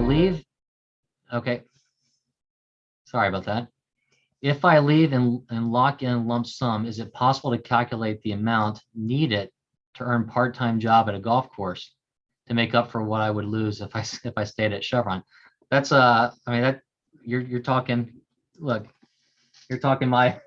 leave, okay, sorry about that. If I leave and lock in lump sum, is it possible to calculate the amount needed to earn part-time job at a golf course to make up for what I would lose if I stayed at Chevron? That's I mean that you're talking, look, you're talking my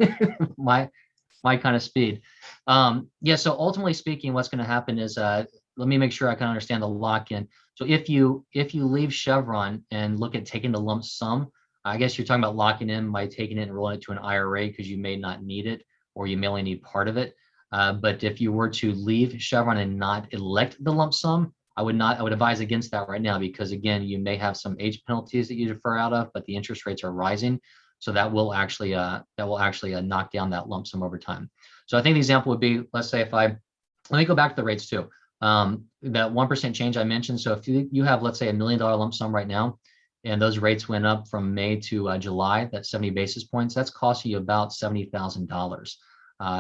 my kind of speed. Yeah, so ultimately speaking, what's going to happen is let me make sure I can understand the lock-in. So if you leave Chevron and look at taking the lump sum, I guess you're talking about locking in by taking it and rolling it to an IRA because you may not need it, or you may only need part of it. But if you were to leave Chevron and not elect the lump sum, I would advise against that right now, because again, you may have some age penalties that you defer out of, but the interest rates are rising. So that will actually knock down that lump sum over time. So I think the example would be, let's say let me go back to the rates too. That 1% change I mentioned. So if you have, let's say, $1 million lump sum right now, and those rates went up from May to July, that's 70 basis points, that's costing you about $70,000.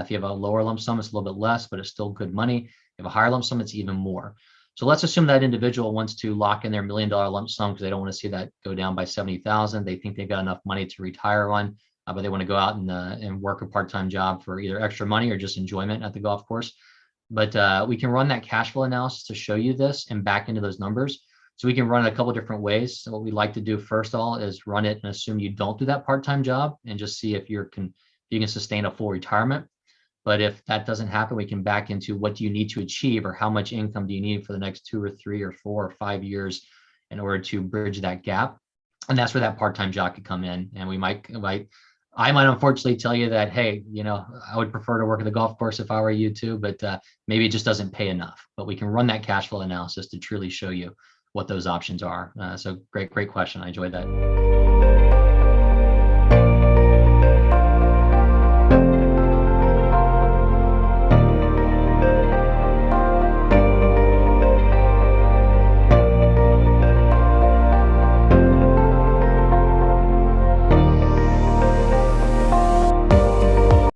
If you have a lower lump sum, it's a little bit less, but it's still good money. If you have a higher lump sum, it's even more. So let's assume that individual wants to lock in their $1 million lump sum because they don't want to see that go down by 70,000. They think they've got enough money to retire on, but they want to go out and work a part-time job for either extra money or just enjoyment at the golf course. But we can run that cash flow analysis to show you this and back into those numbers. So we can run it a couple different ways. So what we like to do first of all is run it and assume you don't do that part-time job and just see if you can sustain a full retirement. But if that doesn't happen, we can back into what do you need to achieve, or how much income do you need for the next 2 or 3 or 4 or 5 years in order to bridge that gap. And that's where that part-time job could come in. And I might unfortunately tell you that, hey, I would prefer to work at the golf course if I were you too, but maybe it just doesn't pay enough. But we can run that cash flow analysis to truly show you what those options are. So great question. I enjoyed that.